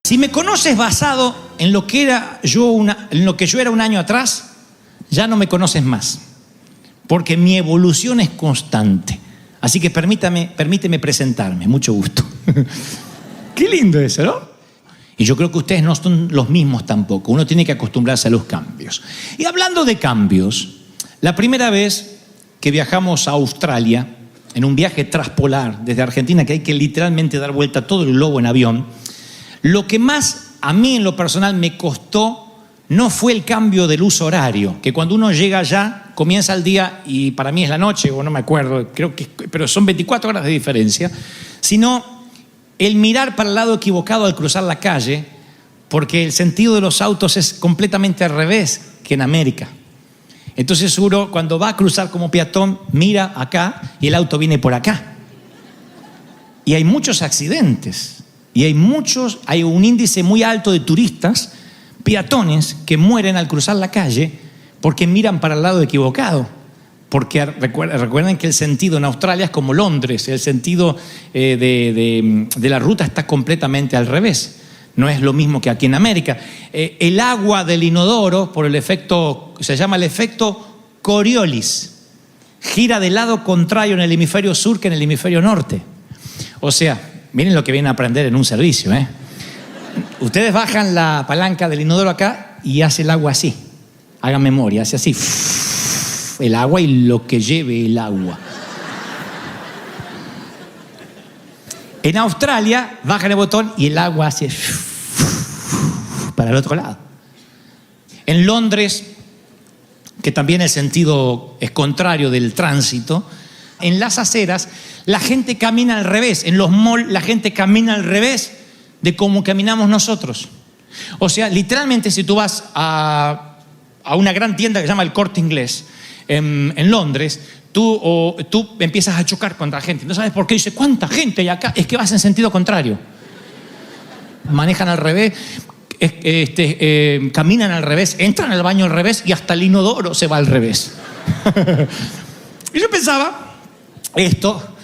Si me conoces basado en lo que yo era un año atrás, ya no me conoces más, porque mi evolución es constante. Así que permíteme presentarme, mucho gusto. Qué lindo eso, ¿no? Y yo creo que ustedes no son los mismos tampoco. Uno tiene que acostumbrarse a los cambios. Y hablando de cambios, la primera vez que viajamos a Australia, en un viaje transpolar desde Argentina, que hay que literalmente dar vuelta todo el globo en avión, lo que más a mí en lo personal me costó no fue el cambio del uso horario, que cuando uno llega allá, comienza el día y para mí es la noche, o no me acuerdo, pero son 24 horas de diferencia, sino el mirar para el lado equivocado al cruzar la calle, porque el sentido de los autos es completamente al revés que en América. Entonces uno, cuando va a cruzar como peatón, mira acá y el auto viene por acá. Y hay muchos accidentes. Y hay un índice muy alto de turistas, peatones, que mueren al cruzar la calle porque miran para el lado equivocado. Porque recuerden que el sentido en Australia es como Londres, el sentido de la ruta está completamente al revés. No es lo mismo que aquí en América. El agua del inodoro, por el efecto, se llama el efecto Coriolis, gira del lado contrario en el hemisferio sur que en el hemisferio norte. O sea, miren lo que vienen a aprender en un servicio, ¿eh? Ustedes bajan la palanca del inodoro acá y hace el agua así. Hagan memoria, hace así. El agua y lo que lleve el agua. En Australia bajan el botón y el agua hace para el otro lado. En Londres, que también el sentido es contrario del tránsito, en las aceras la gente camina al revés. En los malls la gente camina al revés de cómo caminamos nosotros. O sea, literalmente si tú vas a una gran tienda que se llama el Corte Inglés en Londres, tú empiezas a chocar contra gente. No sabes por qué. Dice, ¿cuánta gente hay acá? Es que vas en sentido contrario. Manejan al revés, caminan al revés, entran al baño al revés y hasta el inodoro se va al revés. Y yo pensaba esto,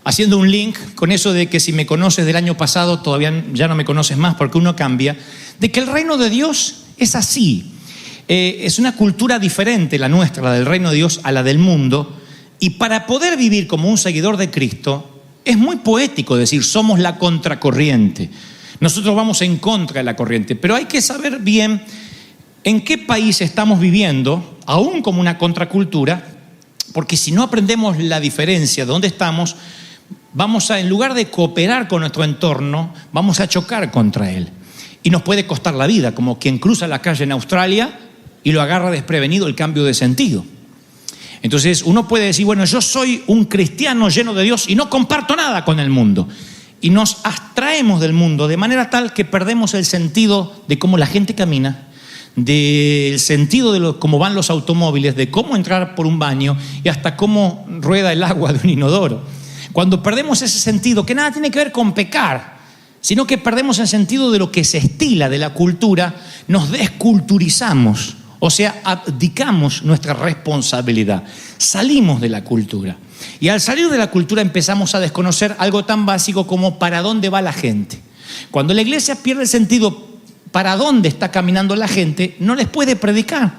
haciendo un link con eso de que si me conoces del año pasado, todavía ya no me conoces más porque uno cambia, de que el reino de Dios es así. Es una cultura diferente la nuestra, la del reino de Dios, a la del mundo. Y para poder vivir como un seguidor de Cristo, es muy poético decir, somos la contracorriente. Nosotros vamos en contra de la corriente, pero hay que saber bien en qué país estamos viviendo, aún como una contracultura, porque si no aprendemos la diferencia de dónde estamos, vamos a, en lugar de cooperar con nuestro entorno, vamos a chocar contra él. Y nos puede costar la vida, como quien cruza la calle en Australia y lo agarra desprevenido el cambio de sentido. Entonces uno puede decir, bueno, yo soy un cristiano lleno de Dios y no comparto nada con el mundo. Y nos abstraemos del mundo de manera tal que perdemos el sentido de cómo la gente camina, del sentido de cómo van los automóviles, de cómo entrar por un baño y hasta cómo rueda el agua de un inodoro. Cuando perdemos ese sentido, que nada tiene que ver con pecar, sino que perdemos el sentido de lo que se estila, de la cultura, nos desculturizamos, o sea, abdicamos nuestra responsabilidad, salimos de la cultura. Y al salir de la cultura empezamos a desconocer algo tan básico como para dónde va la gente. Cuando la iglesia pierde el sentido para dónde está caminando la gente, no les puede predicar,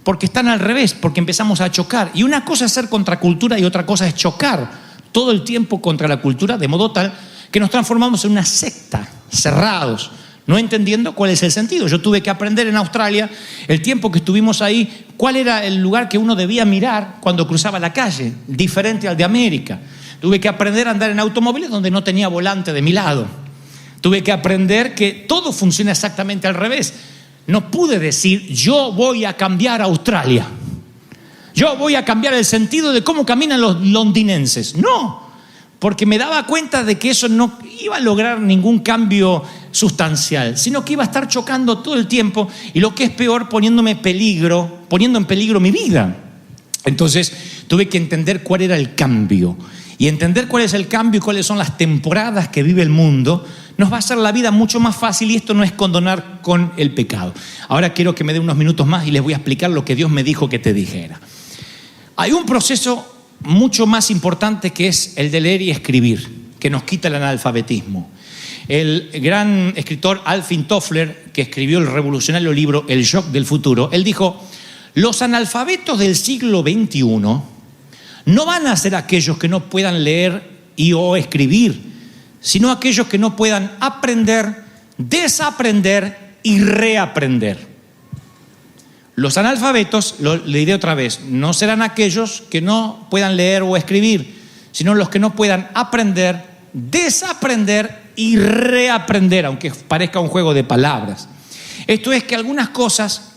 porque están al revés, porque empezamos a chocar. Y una cosa es ser contracultura y otra cosa es chocar todo el tiempo contra la cultura, de modo tal que nos transformamos en una secta, cerrados, no entendiendo cuál es el sentido. Yo tuve que aprender en Australia, el tiempo que estuvimos ahí, cuál era el lugar que uno debía mirar cuando cruzaba la calle, diferente al de América. Tuve que aprender a andar en automóviles donde no tenía volante de mi lado. Tuve que aprender que todo funciona exactamente al revés. No pude decir, yo voy a cambiar Australia. Yo voy a cambiar el sentido de cómo caminan los londinenses. No, porque me daba cuenta de que eso no iba a lograr ningún cambio sustancial, sino que iba a estar chocando todo el tiempo y lo que es peor, poniendo en peligro mi vida. Entonces tuve que entender cuál era el cambio. Y entender cuál es el cambio y cuáles son las temporadas que vive el mundo nos va a hacer la vida mucho más fácil, y esto no es condonar con el pecado. Ahora quiero que me dé unos minutos más y les voy a explicar lo que Dios me dijo que te dijera. Hay un proceso mucho más importante que es el de leer y escribir, que nos quita el analfabetismo. El gran escritor Alvin Toffler, que escribió el revolucionario libro El shock del futuro, él dijo: los analfabetos del siglo XXI no van a ser aquellos que no puedan leer o escribir, sino aquellos que no puedan aprender, desaprender y reaprender. Los analfabetos, le diré otra vez, no serán aquellos que no puedan leer o escribir, sino los que no puedan aprender, desaprender y reaprender, aunque parezca un juego de palabras. Esto es que algunas cosas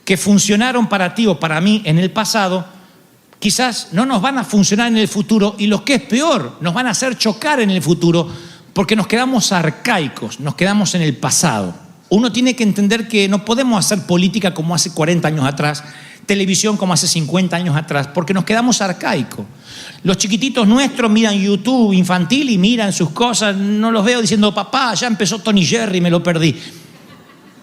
que funcionaron para ti o para mí en el pasado, quizás no nos van a funcionar en el futuro, y lo que es peor, nos van a hacer chocar en el futuro porque nos quedamos arcaicos, nos quedamos en el pasado. Uno tiene que entender que no podemos hacer política como hace 40 años atrás, televisión como hace 50 años atrás, porque nos quedamos arcaicos. Los chiquititos nuestros miran YouTube infantil y miran sus cosas, no los veo diciendo: papá, ya empezó Tony Jerry, me lo perdí.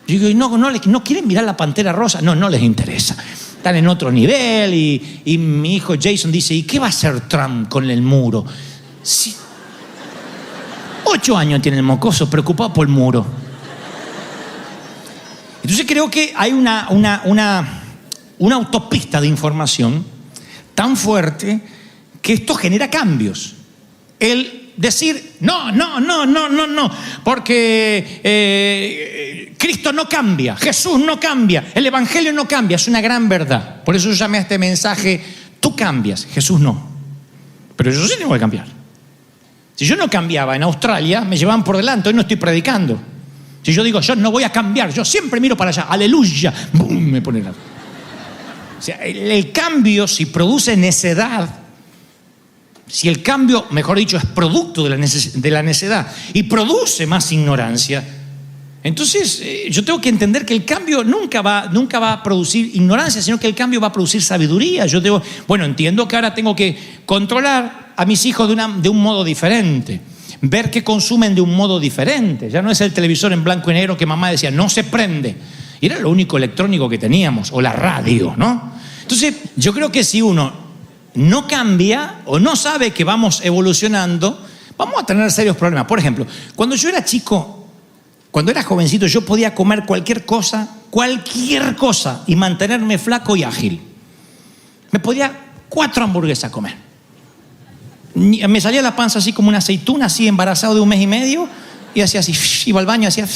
Yo digo: no quieren mirar la Pantera Rosa, no les interesa. Están en otro nivel y mi hijo Jason dice: ¿y qué va a hacer Trump con el muro? Sí. 8 años tiene el mocoso, preocupado por el muro. Entonces creo que hay una autopista de información tan fuerte que esto genera cambios. El decir no, porque Cristo no cambia, Jesús no cambia, el Evangelio no cambia, es una gran verdad. Por eso yo llamé a este mensaje: tú cambias, Jesús no. Pero yo sí tengo que cambiar. Si yo no cambiaba en Australia, me llevaban por delante. Hoy no estoy predicando. Si yo digo: yo no voy a cambiar, yo siempre miro para allá, aleluya, ¡bum!, me pone la... O sea, el cambio, si produce necedad, si el cambio, mejor dicho, es producto de la necedad y produce más ignorancia, entonces yo tengo que entender que el cambio nunca va a producir ignorancia, sino que el cambio va a producir sabiduría. Entiendo que ahora tengo que controlar a mis hijos de un modo diferente, ver que consumen de un modo diferente. Ya no es el televisor en blanco y negro que mamá decía: no se prende. Y era lo único electrónico que teníamos, o la radio, ¿no? Entonces, yo creo que si uno no cambia o no sabe que vamos evolucionando, vamos a tener serios problemas. Por ejemplo, cuando yo era chico, cuando era jovencito, yo podía comer cualquier cosa, y mantenerme flaco y ágil. Me podía 4 hamburguesas comer. Me salía la panza así como una aceituna, así embarazado de 1 mes y medio, y hacía así, iba al baño, hacía...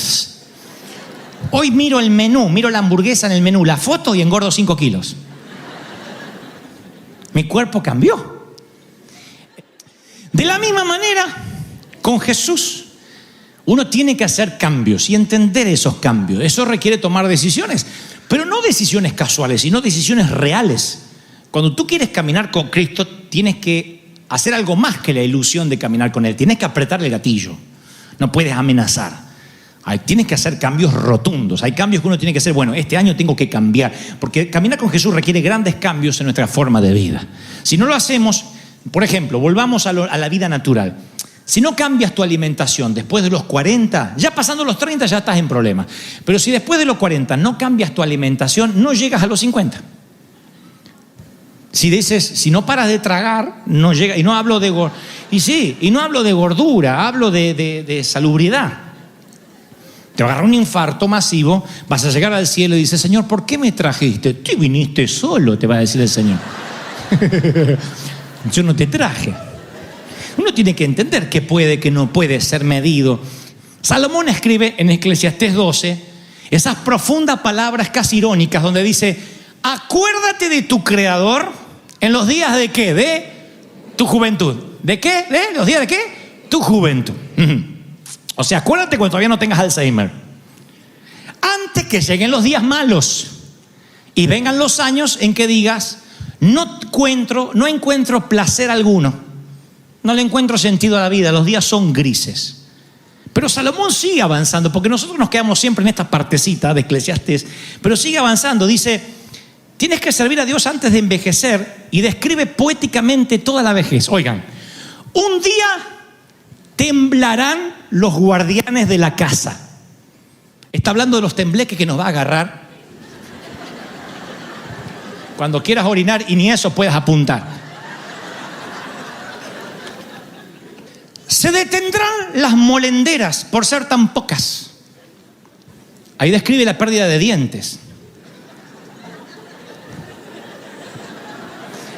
Hoy miro el menú, miro la hamburguesa en el menú, la foto, y engordo 5 kilos. Mi cuerpo cambió. De la misma manera, con Jesús, uno tiene que hacer cambios y entender esos cambios. Eso requiere tomar decisiones, pero no decisiones casuales, sino decisiones reales. Cuando tú quieres caminar con Cristo, tienes que hacer algo más que la ilusión de caminar con Él. Tienes que apretar el gatillo. No puedes amenazar. Tienes que hacer cambios rotundos. Hay cambios que uno tiene que hacer. Bueno, este año tengo que cambiar, porque caminar con Jesús requiere grandes cambios en nuestra forma de vida. Si no lo hacemos, por ejemplo, volvamos a la vida natural. Si no cambias tu alimentación después de los 40, ya pasando los 30 ya estás en problemas. Pero si después de los 40 no cambias tu alimentación, no llegas a los 50. Si no paras de tragar, no llega. Y no hablo de gordura, hablo de salubridad. Te va a agarrar un infarto masivo, vas a llegar al cielo y dices: Señor, ¿por qué me trajiste? Tú viniste solo, te va a decir el Señor. Yo no te traje. Uno tiene que entender que puede, que no puede ser medido. Salomón escribe en Eclesiastés 12 esas profundas palabras casi irónicas donde dice: acuérdate de tu Creador en los días de ¿qué? De tu juventud. ¿De qué? ¿De los días de qué? Tu juventud. O sea, acuérdate cuando todavía no tengas Alzheimer. Antes que lleguen los días malos y vengan los años en que digas: no encuentro placer alguno, no le encuentro sentido a la vida, los días son grises. Pero Salomón sigue avanzando, porque nosotros nos quedamos siempre en esta partecita de Eclesiastés, pero sigue avanzando. Dice: tienes que servir a Dios antes de envejecer, y describe poéticamente toda la vejez. Oigan, un día temblarán los guardianes de la casa. Está hablando de los tembleques que nos va a agarrar cuando quieras orinar y ni eso puedas apuntar. Se detendrán las molenderas por ser tan pocas. Ahí describe la pérdida de dientes.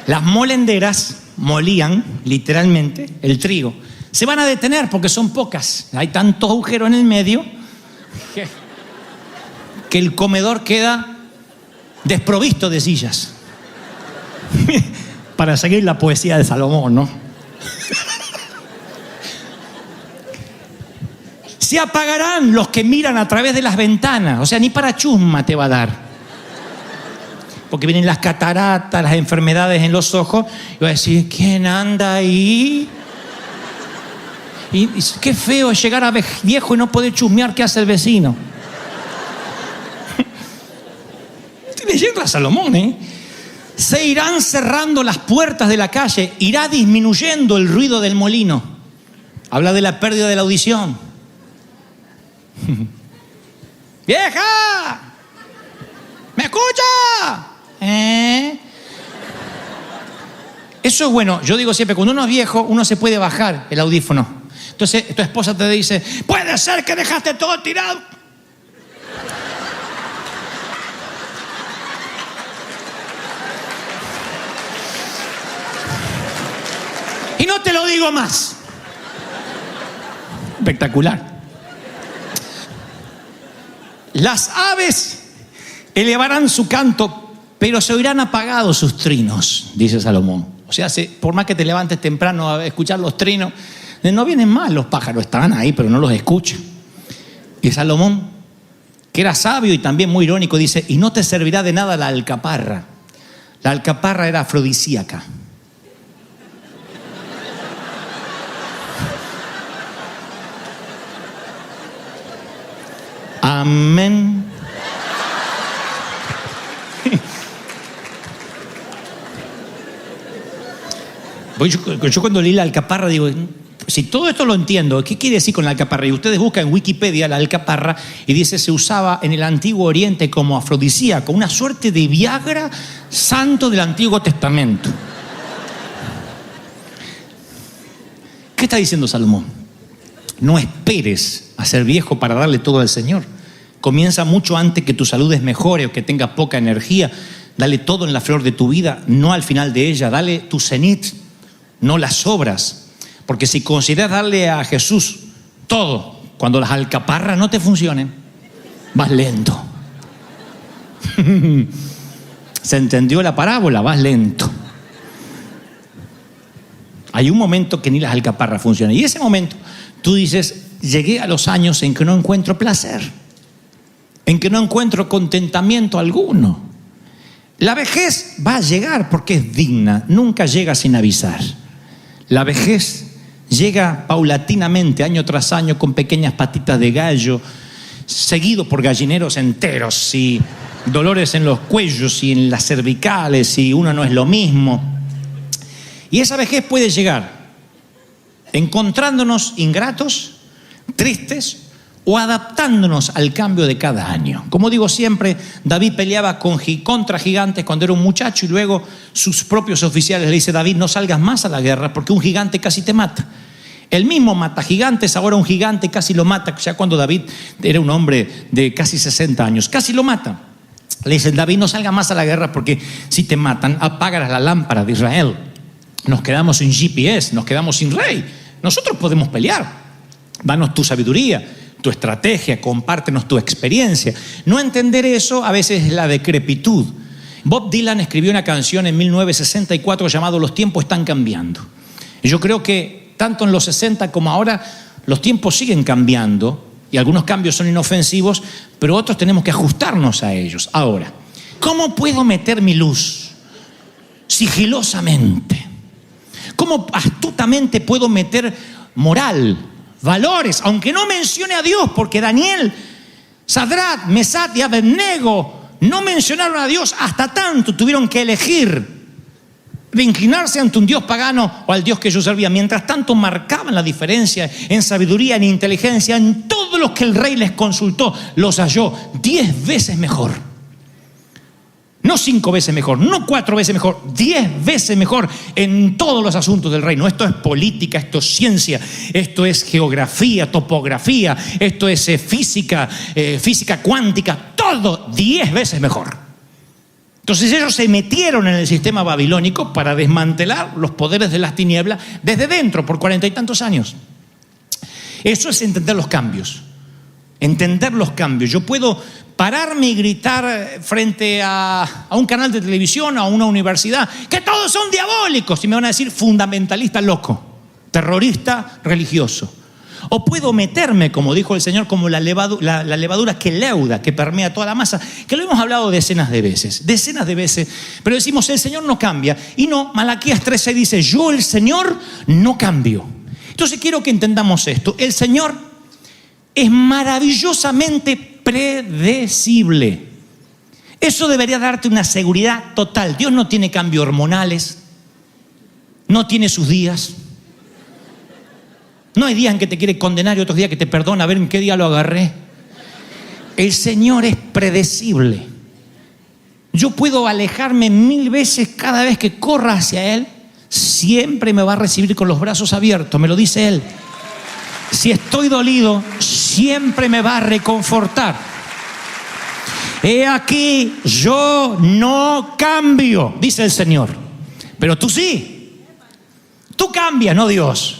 Las molenderas molían literalmente el trigo. Se van a detener porque son pocas. Hay tantos agujeros en el medio que el comedor queda desprovisto de sillas. Para seguir la poesía de Salomón, ¿no? Se apagarán los que miran a través de las ventanas. O sea, ni para chusma te va a dar. Porque vienen las cataratas, las enfermedades en los ojos. Y va a decir, ¿quién anda ahí? Y qué feo es llegar a viejo y no poder chusmear qué hace el vecino. Estoy leyendo a Salomón, ¿eh? Se irán cerrando las puertas de la calle. Irá disminuyendo el ruido del molino. Habla de la pérdida de la audición. ¡Vieja! ¿Me escucha? Eso es bueno. Yo digo siempre, cuando uno es viejo, uno se puede bajar el audífono. Entonces tu esposa te dice, puede ser que dejaste todo tirado. Y no te lo digo más. Espectacular. Las aves elevarán su canto, pero se oirán apagados sus trinos, dice Salomón. O sea, por más que te levantes temprano a escuchar los trinos, no vienen mal los pájaros, están ahí, pero no los escuchas. Y Salomón, que era sabio y también muy irónico, dice, y no te servirá de nada la alcaparra. La alcaparra era afrodisíaca. Amén. Yo cuando leí la alcaparra digo, si todo esto lo entiendo, ¿qué quiere decir con la alcaparra? Y ustedes buscan en Wikipedia la alcaparra y dice, se usaba en el Antiguo Oriente como afrodisíaco, una suerte de Viagra santo del Antiguo Testamento. ¿Qué está diciendo Salomón? No esperes a ser viejo para darle todo al Señor. Comienza mucho antes que tu salud desmejore o que tengas poca energía. Dale todo en la flor de tu vida, no al final de ella. Dale tu cenit, no las obras. Porque si consideras darle a Jesús todo, cuando las alcaparras no te funcionen, vas lento. ¿Se entendió la parábola? Vas lento. Hay un momento que ni las alcaparras funcionan. Y ese momento, tú dices, llegué a los años en que no encuentro placer, en que no encuentro contentamiento alguno. La vejez va a llegar porque es digna, nunca llega sin avisar. La vejez llega paulatinamente, año tras año, con pequeñas patitas de gallo, seguido por gallineros enteros y dolores en los cuellos y en las cervicales, y uno no es lo mismo. Y esa vejez puede llegar encontrándonos ingratos, tristes o adaptándonos al cambio de cada año. Como digo siempre, David peleaba contra gigantes cuando era un muchacho y luego sus propios oficiales le dicen, David, no salgas más a la guerra porque un gigante casi te mata. Él mismo mata gigantes, ahora un gigante casi lo mata, ya cuando David era un hombre de casi 60 años, casi lo mata. Le dicen, David, no salgas más a la guerra porque si te matan, apagas la lámpara de Israel. Nos quedamos sin GPS, nos quedamos sin rey. Nosotros podemos pelear. Danos tu sabiduría, tu estrategia, compártenos tu experiencia. No entender eso a veces es la decrepitud. Bob Dylan escribió una canción en 1964 llamado Los tiempos están cambiando. Y yo creo que tanto en los 60 como ahora los tiempos siguen cambiando y algunos cambios son inofensivos, pero otros tenemos que ajustarnos a ellos. Ahora, ¿cómo puedo meter mi luz sigilosamente? ¿Cómo astutamente puedo meter moral, valores, aunque no mencione a Dios? Porque Daniel, Sadrach, Mesach y Abednego no mencionaron a Dios hasta tanto tuvieron que elegir de inclinarse ante un Dios pagano o al Dios que ellos servían. Mientras tanto marcaban la diferencia en sabiduría, en inteligencia, en todo lo que el rey les consultó, los halló 10 veces mejor. No 5 veces mejor, no 4 veces mejor, 10 veces mejor en todos los asuntos del reino. Esto es política, esto es ciencia, esto es geografía, topografía, esto es física, física cuántica, todo 10 veces mejor. Entonces ellos se metieron en el sistema babilónico para desmantelar los poderes de las tinieblas desde dentro por 40 y tantos años. Eso es entender los cambios. Entender los cambios. Yo puedo pararme y gritar frente a un canal de televisión, a una universidad, que todos son diabólicos, y me van a decir fundamentalista loco, terrorista religioso. O puedo meterme, como dijo el Señor, como la levadura que leuda, que permea toda la masa, que lo hemos hablado decenas de veces, pero decimos, el Señor no cambia. Y no, Malaquías 3:6 dice, yo el Señor no cambio. Entonces quiero que entendamos esto. El Señor es maravillosamente predecible. Eso debería darte una seguridad total. Dios no tiene cambios hormonales, no tiene sus días. No hay días en que te quiere condenar y otros días que te perdona, a ver en qué día lo agarré. El Señor es predecible. Yo puedo alejarme 1000 veces cada vez que corra hacia Él, siempre me va a recibir con los brazos abiertos, me lo dice Él. Si estoy dolido, siempre me va a reconfortar. He aquí, yo no cambio, dice el Señor. Pero tú sí. Tú cambias, no Dios.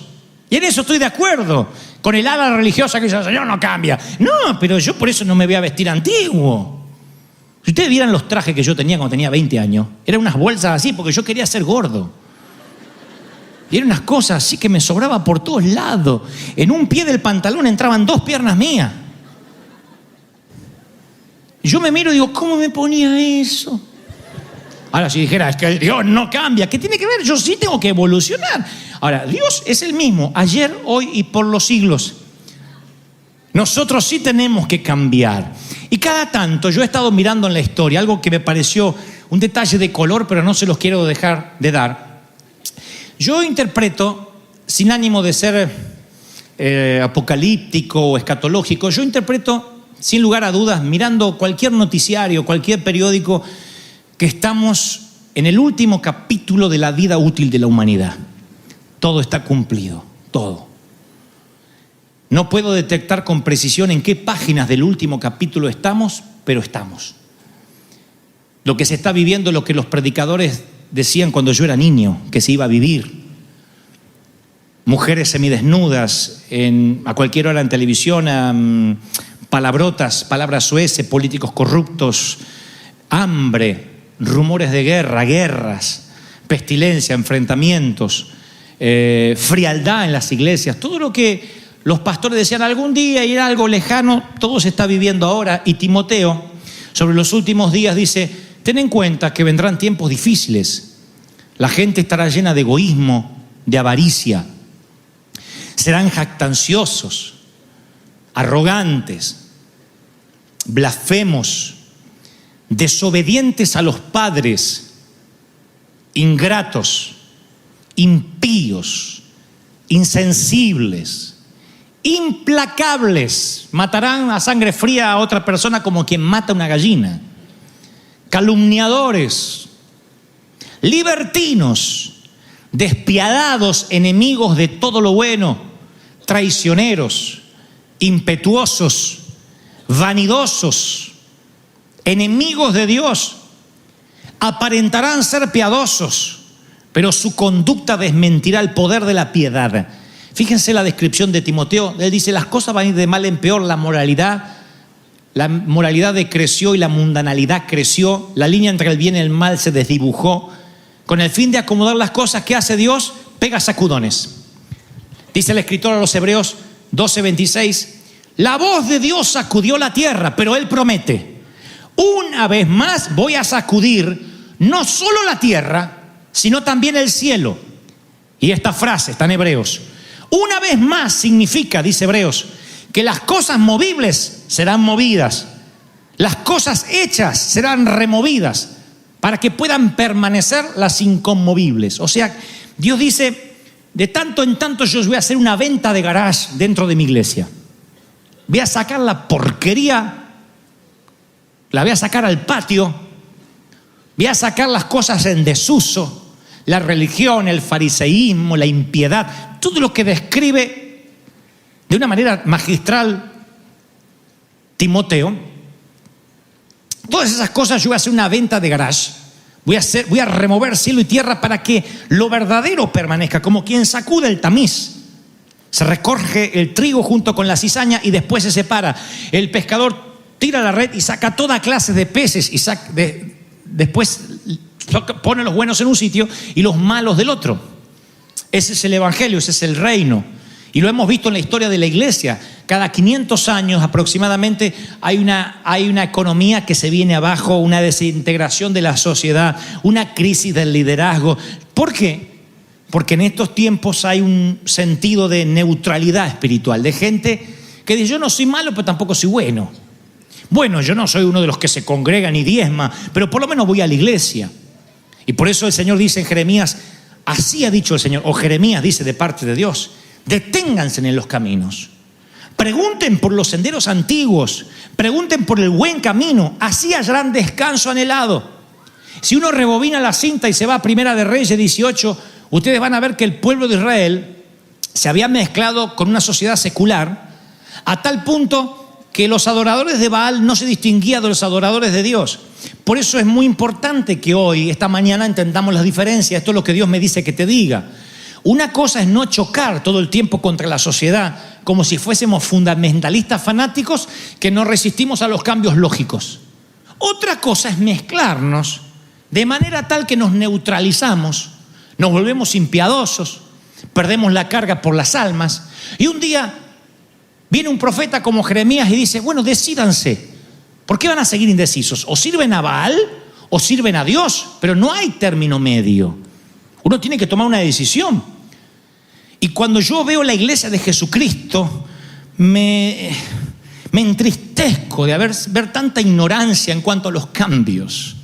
Y en eso estoy de acuerdo con el ala religiosa que dice, el Señor no cambia. No, pero yo por eso no me voy a vestir antiguo. Si ustedes vieran los trajes que yo tenía cuando tenía 20 años, eran unas bolsas así porque yo quería ser gordo. Y eran unas cosas así que me sobraba por todos lados. En un pie del pantalón entraban 2 piernas mías. Y yo me miro y digo, ¿cómo me ponía eso? Ahora, si dijera, es que el Dios no cambia, ¿qué tiene que ver? Yo sí tengo que evolucionar. Ahora, Dios es el mismo, ayer, hoy y por los siglos. Nosotros sí tenemos que cambiar. Y cada tanto, yo he estado mirando en la historia, algo que me pareció un detalle de color, pero no se los quiero dejar de dar. Yo interpreto, sin ánimo de ser apocalíptico o escatológico, yo interpreto, sin lugar a dudas, mirando cualquier noticiario, cualquier periódico, que estamos en el último capítulo de la vida útil de la humanidad. Todo está cumplido, todo. No puedo detectar con precisión en qué páginas del último capítulo estamos, pero estamos. Lo que se está viviendo, lo que los predicadores decían cuando yo era niño, que se iba a vivir. Mujeres semidesnudas a cualquier hora en televisión, palabrotas, palabras soeces, políticos corruptos, hambre, rumores de guerra, guerras, pestilencia, enfrentamientos, frialdad en las iglesias. Todo lo que los pastores decían algún día y era algo lejano, todo se está viviendo ahora. Y Timoteo, sobre los últimos días, dice, ten en cuenta que vendrán tiempos difíciles. La gente estará llena de egoísmo, de avaricia. Serán jactanciosos, arrogantes, blasfemos, desobedientes a los padres, ingratos, impíos, insensibles, implacables. Matarán a sangre fría a otra persona como quien mata a una gallina. Calumniadores, libertinos, despiadados, enemigos de todo lo bueno, traicioneros, impetuosos, vanidosos, enemigos de Dios. Aparentarán ser piadosos, pero su conducta desmentirá el poder de la piedad. Fíjense la descripción de Timoteo. Él dice, las cosas van a ir de mal en peor. La moralidad decreció y la mundanalidad creció. La línea entre el bien y el mal se desdibujó. Con el fin de acomodar las cosas, ¿qué hace Dios? Pega sacudones. Dice el escritor a los Hebreos 12:26, la voz de Dios sacudió la tierra, pero Él promete, una vez más voy a sacudir no solo la tierra, sino también el cielo. Y esta frase está en Hebreos. Una vez más significa, dice Hebreos, que las cosas movibles serán movidas, las cosas hechas serán removidas, para que puedan permanecer las inconmovibles. O sea, Dios dice, de tanto en tanto yo voy a hacer una venta de garage dentro de mi iglesia. Voy a sacar la porquería, la voy a sacar al patio, Voy a sacar las cosas en desuso, la religión, el fariseísmo, la impiedad, todo lo que describe de una manera magistral Timoteo. Todas esas cosas yo voy a hacer una venta de garage. Voy a remover cielo y tierra para que lo verdadero permanezca, como quien sacude el tamiz. Se recoge el trigo junto con la cizaña y después se separa. El pescador tira la red y saca toda clase de peces y después pone los buenos en un sitio y los malos del otro. Ese es el evangelio, ese es el reino. Y lo hemos visto en la historia de la iglesia. Cada 500 años aproximadamente hay una economía que se viene abajo, una desintegración de la sociedad, una crisis del liderazgo. ¿Por qué? Porque en estos tiempos hay un sentido de neutralidad espiritual, de gente que dice: yo no soy malo, pero tampoco soy bueno. Bueno, yo no soy uno de los que se congrega ni diezma, pero por lo menos voy a la iglesia. Y por eso el Señor dice en Jeremías, así ha dicho el Señor, o Jeremías dice de parte de Dios: deténganse en los caminos, pregunten por los senderos antiguos, pregunten por el buen camino, así hallarán descanso anhelado. Si uno rebobina la cinta y se va a Primera de Reyes 18, ustedes van a ver que el pueblo de Israel se había mezclado con una sociedad secular a tal punto que los adoradores de Baal no se distinguían de los adoradores de Dios. Por eso es muy importante que hoy, esta mañana, entendamos las diferencias. Esto es lo que Dios me dice que te diga. Una cosa es no chocar todo el tiempo contra la sociedad como si fuésemos fundamentalistas fanáticos que no resistimos a los cambios lógicos. Otra cosa es mezclarnos de manera tal que nos neutralizamos, nos volvemos impiadosos, perdemos la carga por las almas. Y un día viene un profeta como Jeremías y dice: bueno, decídanse. ¿Por qué van a seguir indecisos? O sirven a Baal o sirven a Dios, pero no hay término medio. Uno tiene que tomar una decisión. Y cuando yo veo la iglesia de Jesucristo, me entristezco de ver tanta ignorancia en cuanto a los cambios.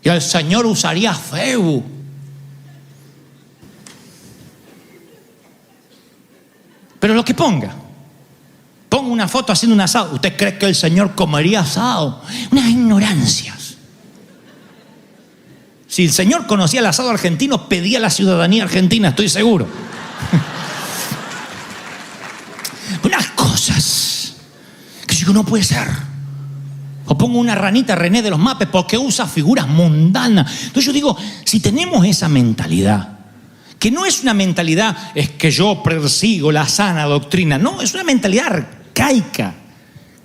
Y el Señor usaría feu. Pero lo que ponga una foto haciendo un asado. ¿Usted cree que el Señor comería asado? Unas ignorancias. Si el Señor conocía el asado argentino, pedía la ciudadanía argentina, estoy seguro. Unas cosas que yo digo, no puede ser. O pongo una ranita René de los Mapes porque usa figuras mundanas. Entonces yo digo, si tenemos esa mentalidad, que no es una mentalidad, es que yo persigo la sana doctrina. No, es una mentalidad arcaica.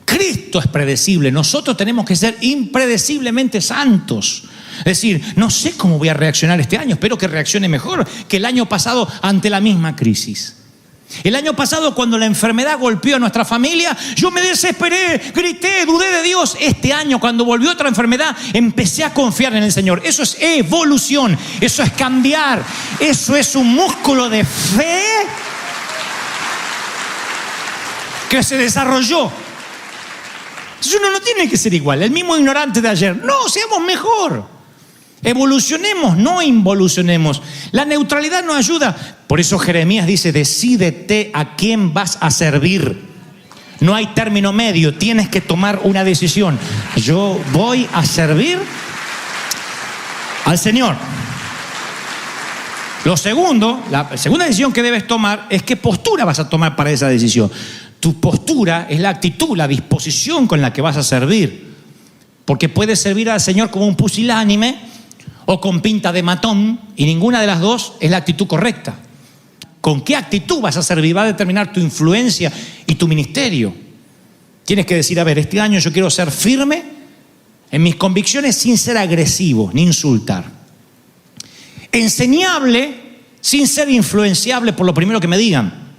Cristo es predecible. Nosotros tenemos que ser impredeciblemente santos. Es decir, no sé cómo voy a reaccionar este año. Espero que reaccione mejor que el año pasado ante la misma crisis. El año pasado, cuando la enfermedad golpeó a nuestra familia, yo me desesperé, grité, dudé de Dios. Este año, cuando volvió otra enfermedad, empecé a confiar en el Señor. Eso es evolución, eso es cambiar, eso es un músculo de fe que se desarrolló. Entonces uno no tiene que ser igual, el mismo ignorante de ayer. No, seamos mejor. Evolucionemos, no involucionemos. La neutralidad no ayuda. Por eso Jeremías dice: decídete a quién vas a servir. No hay término medio, tienes que tomar una decisión. Yo voy a servir al Señor. Lo segundo, la segunda decisión que debes tomar es qué postura vas a tomar para esa decisión. Tu postura es la actitud, la disposición con la que vas a servir. Porque puedes servir al Señor como un pusilánime o con pinta de matón, y ninguna de las dos es la actitud correcta. ¿Con qué actitud vas a servir? Va a determinar tu influencia y tu ministerio. Tienes que decir: a ver, este año yo quiero ser firme en mis convicciones sin ser agresivo ni insultar. Enseñable sin ser influenciable por lo primero que me digan.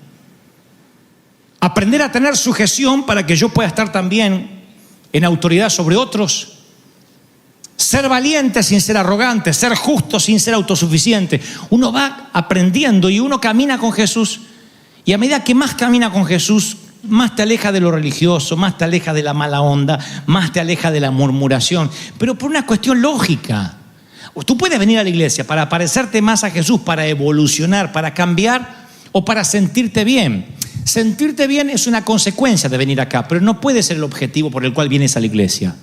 Aprender a tener sujeción para que yo pueda estar también en autoridad sobre otros. Ser valiente sin ser arrogante, ser justo sin ser autosuficiente. Uno va aprendiendo y uno camina con Jesús, y a medida que más camina con Jesús, más te aleja de lo religioso, más te aleja de la mala onda, más te aleja de la murmuración, pero por una cuestión lógica. Tú puedes venir a la iglesia para parecerte más a Jesús, para evolucionar, para cambiar o para sentirte bien. Sentirte bien es una consecuencia de venir acá, pero no puede ser el objetivo por el cual vienes a la iglesia.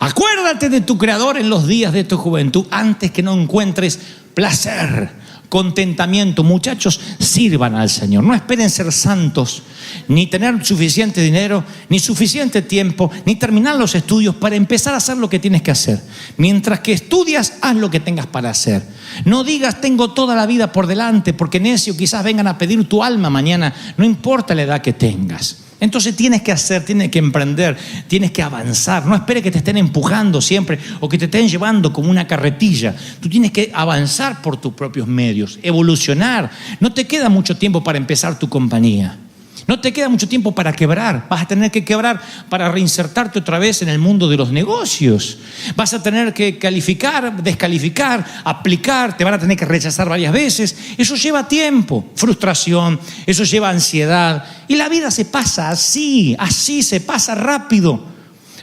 Acuérdate de tu Creador en los días de tu juventud, antes que no encuentres placer, contentamiento. Muchachos, sirvan al Señor. No esperen ser santos, ni tener suficiente dinero, ni suficiente tiempo, ni terminar los estudios para empezar a hacer lo que tienes que hacer. Mientras que estudias, haz lo que tengas para hacer. No digas, tengo toda la vida por delante, porque necio, quizás vengan a pedir tu alma mañana. No importa la edad que tengas. Entonces tienes que hacer, tienes que emprender, tienes que avanzar. No esperes que te estén empujando siempre o que te estén llevando como una carretilla. Tú tienes que avanzar por tus propios medios, evolucionar. No te queda mucho tiempo para empezar tu compañía. No te queda mucho tiempo para quebrar. Vas a tener que quebrar para reinsertarte otra vez en el mundo de los negocios. Vas a tener que calificar, descalificar, aplicar. Te van a tener que rechazar varias veces. Eso lleva tiempo, frustración, eso lleva ansiedad. Y la vida se pasa así se pasa rápido.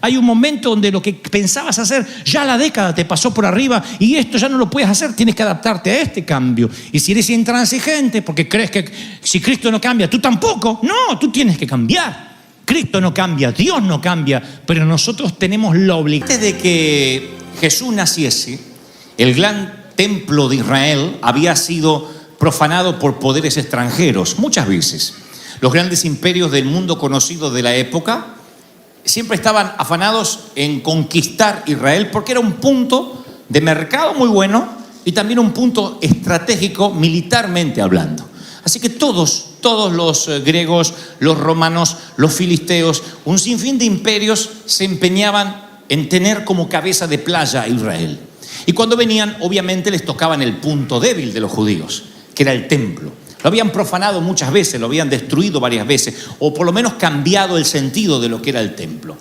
Hay un momento donde lo que pensabas hacer, ya la década te pasó por arriba y esto ya no lo puedes hacer, tienes que adaptarte a este cambio. Y si eres intransigente porque crees que si Cristo no cambia, tú tampoco, no, tú tienes que cambiar. Cristo no cambia, Dios no cambia, pero nosotros tenemos la obligación. Antes de que Jesús naciese, el gran templo de Israel había sido profanado por poderes extranjeros muchas veces. Los grandes imperios del mundo conocido de la época siempre estaban afanados en conquistar Israel porque era un punto de mercado muy bueno y también un punto estratégico militarmente hablando. Así que todos los griegos, los romanos, los filisteos, un sinfín de imperios se empeñaban en tener como cabeza de playa a Israel. Y cuando venían, obviamente les tocaban el punto débil de los judíos, que era el templo. Lo habían profanado muchas veces, lo habían destruido varias veces, o por lo menos cambiado el sentido de lo que era el templo.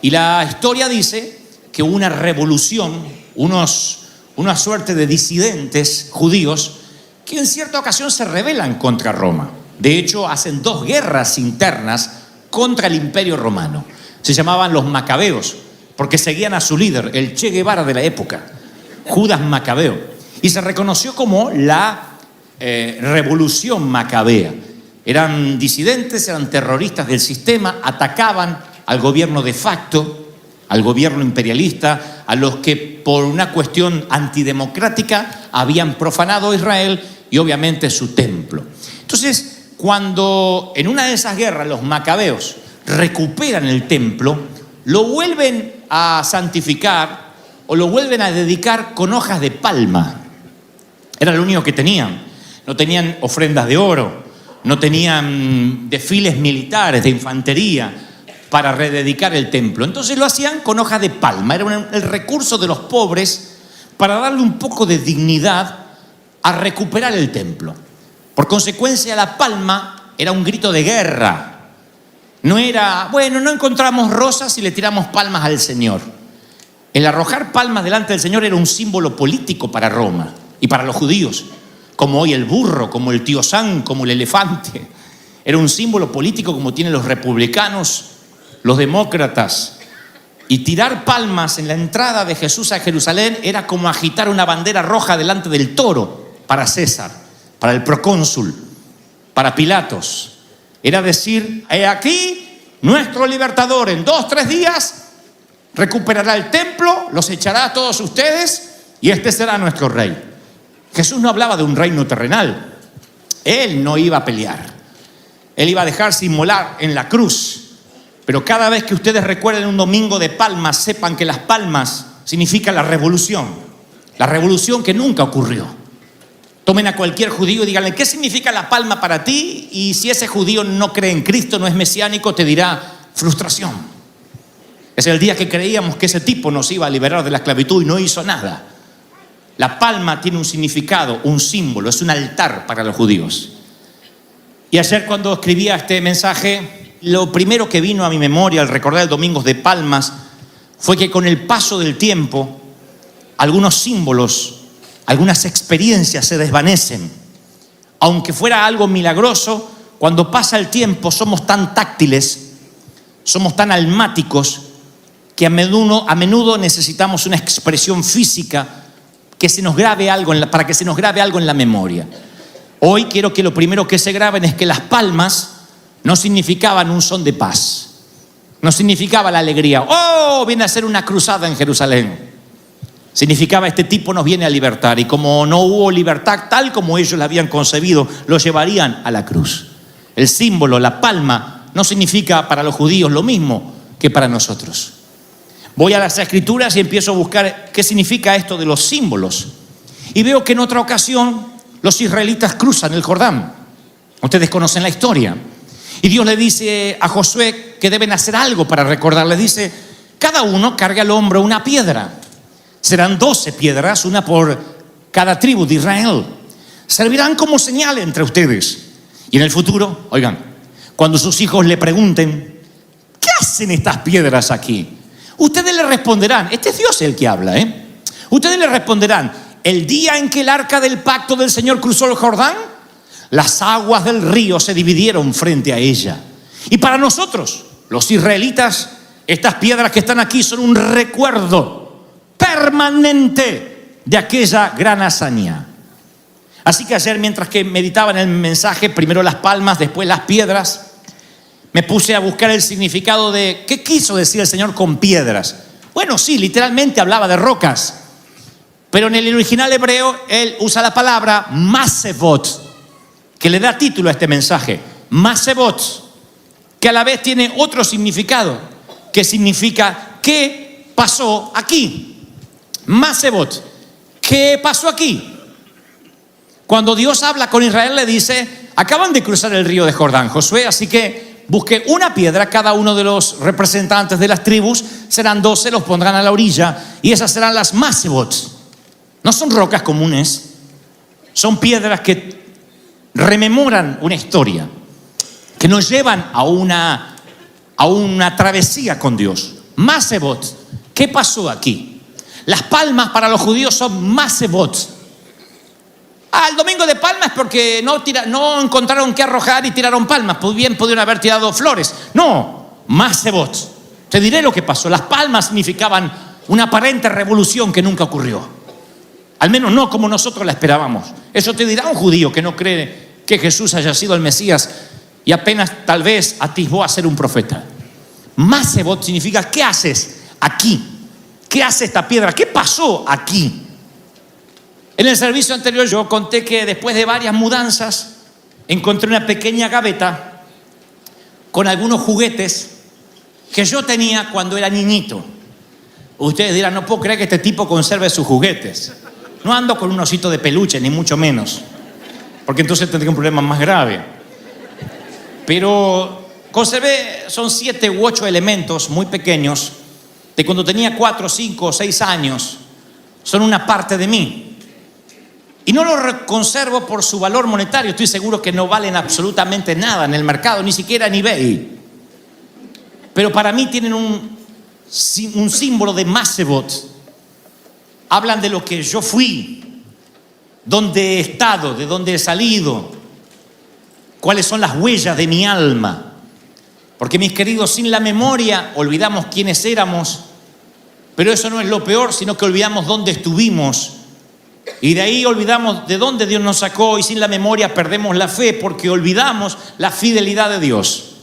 Y la historia dice que hubo una revolución, una suerte de disidentes judíos que en cierta ocasión se rebelan contra Roma. De hecho, hacen 2 guerras internas contra el Imperio Romano. Se llamaban los Macabeos, porque seguían a su líder, el Che Guevara de la época, Judas Macabeo. Y se reconoció como la revolución macabea. Eran disidentes, eran terroristas del sistema, atacaban al gobierno de facto, al gobierno imperialista, a los que por una cuestión antidemocrática habían profanado Israel y obviamente su templo. Entonces, cuando en una de esas guerras los macabeos recuperan el templo, lo vuelven a santificar o lo vuelven a dedicar con hojas de palma. Era lo único que tenían. No tenían ofrendas de oro, no tenían desfiles militares de infantería para rededicar el templo. Entonces lo hacían con hojas de palma. Era el recurso de los pobres para darle un poco de dignidad a recuperar el templo. Por consecuencia, la palma era un grito de guerra. No era, bueno, no encontramos rosas y le tiramos palmas al Señor. El arrojar palmas delante del Señor era un símbolo político para Roma y para los judíos. Como hoy el burro, como el tío Sam, como el elefante. Era un símbolo político como tienen los republicanos, los demócratas. Y tirar palmas en la entrada de Jesús a Jerusalén era como agitar una bandera roja delante del toro para César, para el procónsul, para Pilatos. Era decir, he aquí nuestro libertador en 2-3 días recuperará el templo, los echará a todos ustedes y este será nuestro rey. Jesús no hablaba de un reino terrenal. Él no iba a pelear. Él iba a dejarse inmolar en la cruz. Pero cada vez que ustedes recuerden un domingo de palmas, sepan que las palmas significan la revolución. La revolución que nunca ocurrió. Tomen a cualquier judío y díganle, ¿qué significa la palma para ti? Y si ese judío no cree en Cristo, no es mesiánico, te dirá frustración. Es el día que creíamos que ese tipo nos iba a liberar de la esclavitud y no hizo nada. La palma tiene un significado, un símbolo, es un altar para los judíos. Y ayer cuando escribía este mensaje, lo primero que vino a mi memoria al recordar el Domingo de Palmas fue que con el paso del tiempo, algunos símbolos, algunas experiencias se desvanecen. Aunque fuera algo milagroso, cuando pasa el tiempo somos tan táctiles, somos tan almáticos, que a menudo necesitamos una expresión física que se nos grabe algo para que se nos grabe algo en la memoria. Hoy quiero que lo primero que se graben es que las palmas no significaban un son de paz. No significaba la alegría. ¡Oh! Viene a hacer una cruzada en Jerusalén. Significaba, este tipo nos viene a libertar. Y como no hubo libertad tal como ellos la habían concebido, lo llevarían a la cruz. El símbolo, la palma, no significa para los judíos lo mismo que para nosotros. Voy a las Escrituras y empiezo a buscar qué significa esto de los símbolos. Y veo que en otra ocasión los israelitas cruzan el Jordán. Ustedes conocen la historia. Y Dios le dice a Josué que deben hacer algo para recordar. Le dice, cada uno cargue al hombro una piedra. Serán 12 piedras, una por cada tribu de Israel. Servirán como señal entre ustedes. Y en el futuro, oigan, cuando sus hijos le pregunten, ¿qué hacen estas piedras aquí? Ustedes le responderán, este es Dios el que habla, Ustedes le responderán, el día en que el arca del pacto del Señor cruzó el Jordán, las aguas del río se dividieron frente a ella. Y para nosotros, los israelitas, estas piedras que están aquí son un recuerdo permanente de aquella gran hazaña. Así que ayer, mientras que meditaba en el mensaje, primero las palmas, después las piedras, me puse a buscar el significado de qué quiso decir el Señor con piedras. Bueno, sí, literalmente hablaba de rocas, pero en el original hebreo él usa la palabra masebot, que le da título a este mensaje. Masebot, que a la vez tiene otro significado, que significa ¿qué pasó aquí? Masebot, ¿qué pasó aquí? Cuando Dios habla con Israel le dice, acaban de cruzar el río de Jordán, Josué, así que busque una piedra, cada uno de los representantes de las tribus, serán 12, los pondrán a la orilla, y esas serán las masebot. No son rocas comunes, son piedras que rememoran una historia, que nos llevan a una travesía con Dios. Masebot, ¿qué pasó aquí? Las palmas para los judíos son masebot. El domingo de palmas es porque no encontraron qué arrojar y tiraron palmas. Pues bien pudieron haber tirado flores. No, masebot. Te diré lo que pasó. Las palmas significaban una aparente revolución que nunca ocurrió. Al menos no como nosotros la esperábamos. Eso te dirá un judío que no cree que Jesús haya sido el Mesías y apenas tal vez atisbó a ser un profeta. Masebot significa ¿qué haces aquí? ¿Qué hace esta piedra? ¿Qué pasó aquí? En el servicio anterior yo conté que después de varias mudanzas encontré una pequeña gaveta con algunos juguetes que yo tenía cuando era niñito. Ustedes dirán, no puedo creer que este tipo conserve sus juguetes. No ando con un osito de peluche, ni mucho menos, porque entonces tendría un problema más grave. Pero conservé, son 7 u 8 elementos muy pequeños de cuando tenía 4, 5 o 6 años. Son una parte de mí. Y no lo conservo por su valor monetario. Estoy seguro que no valen absolutamente nada en el mercado, ni siquiera en eBay. Pero para mí tienen un símbolo de masebot. Hablan de lo que yo fui, dónde he estado, de dónde he salido, cuáles son las huellas de mi alma. Porque, mis queridos, sin la memoria olvidamos quiénes éramos, pero eso no es lo peor, sino que olvidamos dónde estuvimos. Y de ahí olvidamos de dónde Dios nos sacó, y sin la memoria perdemos la fe porque olvidamos la fidelidad de Dios.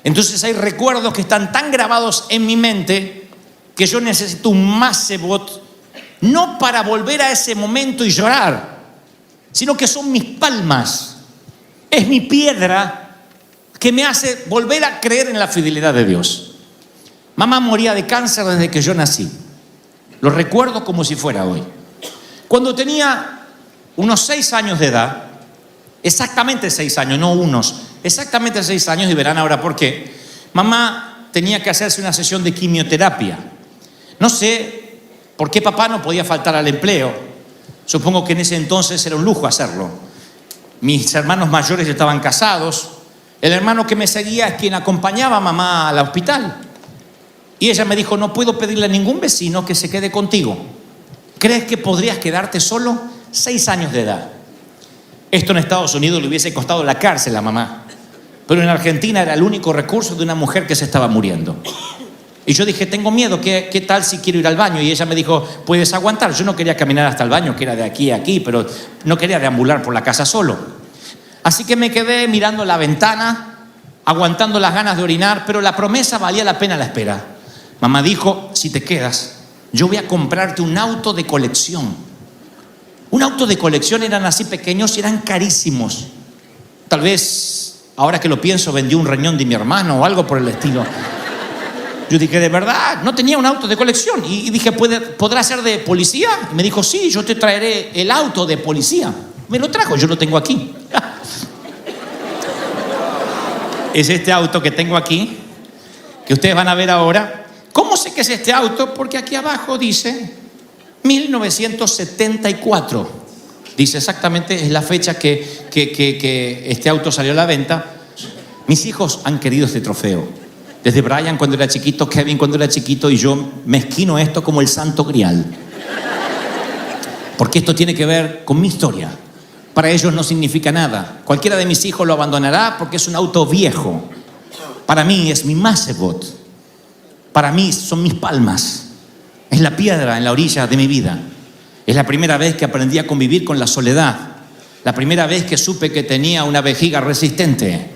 Entonces hay recuerdos que están tan grabados en mi mente que yo necesito un masebot, no para volver a ese momento y llorar, sino que son mis palmas, es mi piedra que me hace volver a creer en la fidelidad de Dios. Mamá moría de cáncer desde que yo nací. Lo recuerdo como si fuera hoy. Cuando tenía unos 6 años de edad, exactamente 6 años, no unos, exactamente 6 años, y verán ahora por qué, mamá tenía que hacerse una sesión de quimioterapia. No sé por qué papá no podía faltar al empleo. Supongo que en ese entonces era un lujo hacerlo. Mis hermanos mayores estaban casados. El hermano que me seguía es quien acompañaba a mamá al hospital. Y ella me dijo, no puedo pedirle a ningún vecino que se quede contigo. ¿Crees que podrías quedarte solo? 6 años de edad. Esto en Estados Unidos le hubiese costado la cárcel a mamá. Pero en Argentina era el único recurso de una mujer que se estaba muriendo. Y yo dije, tengo miedo, ¿qué tal si quiero ir al baño? Y ella me dijo, puedes aguantar. Yo no quería caminar hasta el baño, que era de aquí a aquí, pero no quería deambular por la casa solo. Así que me quedé mirando la ventana aguantando las ganas de orinar, pero la promesa valía la pena la espera. Mamá dijo, si te quedas, yo voy a comprarte un auto de colección. Un auto de colección eran así pequeños y eran carísimos. Tal vez, ahora que lo pienso, vendí un riñón de mi hermano o algo por el estilo. Yo dije, ¿de verdad? No tenía un auto de colección. Y dije, ¿podrá ser de policía? Y me dijo, sí, yo te traeré el auto de policía. Me lo trajo, yo lo tengo aquí. Es este auto que tengo aquí, que ustedes van a ver ahora. ¿Cómo sé que es este auto? Porque aquí abajo dice 1974. Dice exactamente, es la fecha que este auto salió a la venta. Mis hijos han querido este trofeo. Desde Brian cuando era chiquito, Kevin cuando era chiquito, y yo mezquino esto como el santo grial. Porque esto tiene que ver con mi historia. Para ellos no significa nada. Cualquiera de mis hijos lo abandonará porque es un auto viejo. Para mí es mi Macebot. Para mí son mis palmas. Es la piedra en la orilla de mi vida. Es la primera vez que aprendí a convivir con la soledad. La primera vez que supe que tenía una vejiga resistente.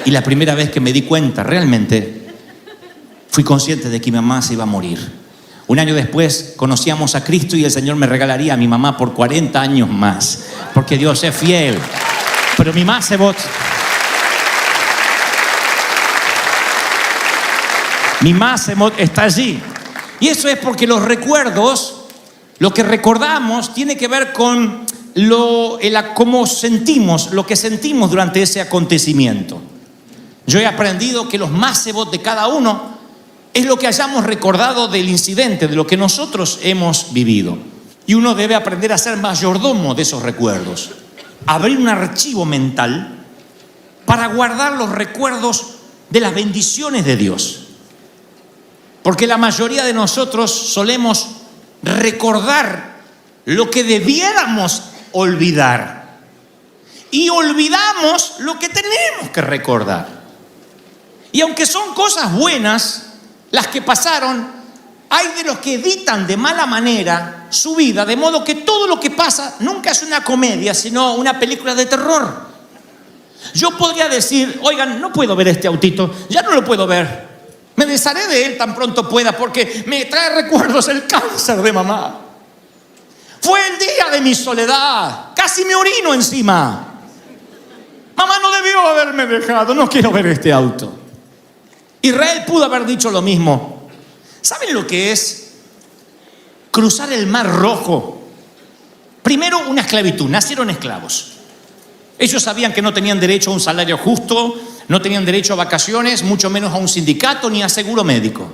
Y la primera vez que me di cuenta, realmente, fui consciente de que mi mamá se iba a morir. Un año después conocíamos a Cristo y el Señor me regalaría a mi mamá por 40 años más. Porque Dios es fiel. Pero mi Macebot está allí. Y eso es porque los recuerdos, lo que recordamos, tiene que ver con cómo sentimos, lo que sentimos durante ese acontecimiento. Yo he aprendido que los Macebot de cada uno es lo que hayamos recordado del incidente, de lo que nosotros hemos vivido. Y uno debe aprender a ser mayordomo de esos recuerdos. Abrir un archivo mental para guardar los recuerdos de las bendiciones de Dios. Porque la mayoría de nosotros solemos recordar lo que debiéramos olvidar. Y olvidamos lo que tenemos que recordar. Y aunque son cosas buenas las que pasaron, hay de los que editan de mala manera su vida, de modo que todo lo que pasa nunca es una comedia, sino una película de terror. Yo podría decir, oigan, no puedo ver este autito, ya no lo puedo ver. Me desharé de él tan pronto pueda porque me trae recuerdos el cáncer de mamá. Fue el día de mi soledad, casi me orino encima. Mamá no debió haberme dejado, no quiero ver este auto. Israel pudo haber dicho lo mismo. ¿Saben lo que es cruzar el Mar Rojo? Primero, una esclavitud. Nacieron esclavos. Ellos sabían que no tenían derecho a un salario justo, no tenían derecho a vacaciones, mucho menos a un sindicato ni a seguro médico.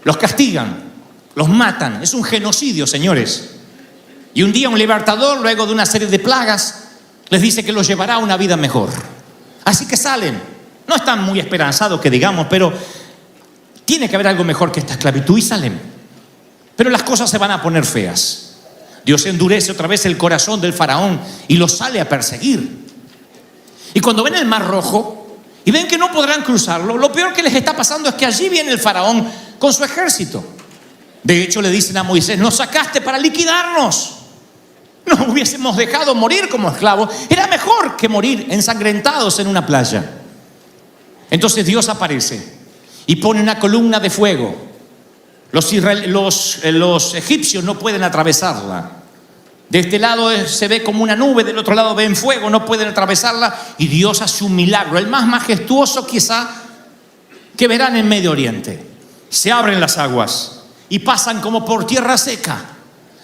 Los castigan, los matan. Es un genocidio, señores. Y un día un libertador, luego de una serie de plagas, les dice que los llevará a una vida mejor. Así que salen. No están muy esperanzados que digamos, pero tiene que haber algo mejor que esta esclavitud y salen. Pero las cosas se van a poner feas. Dios endurece otra vez el corazón del faraón y los sale a perseguir. Y cuando ven el Mar Rojo y ven que no podrán cruzarlo, lo peor que les está pasando es que allí viene el faraón con su ejército. De hecho, le dicen a Moisés, nos sacaste para liquidarnos. Nos hubiésemos dejado morir como esclavos. Era mejor que morir ensangrentados en una playa. Entonces Dios aparece y pone una columna de fuego. Los egipcios no pueden atravesarla. De este lado se ve como una nube, del otro lado ven fuego, no pueden atravesarla. Y Dios hace un milagro, el más majestuoso quizá que verán en Medio Oriente. Se abren las aguas y pasan como por tierra seca.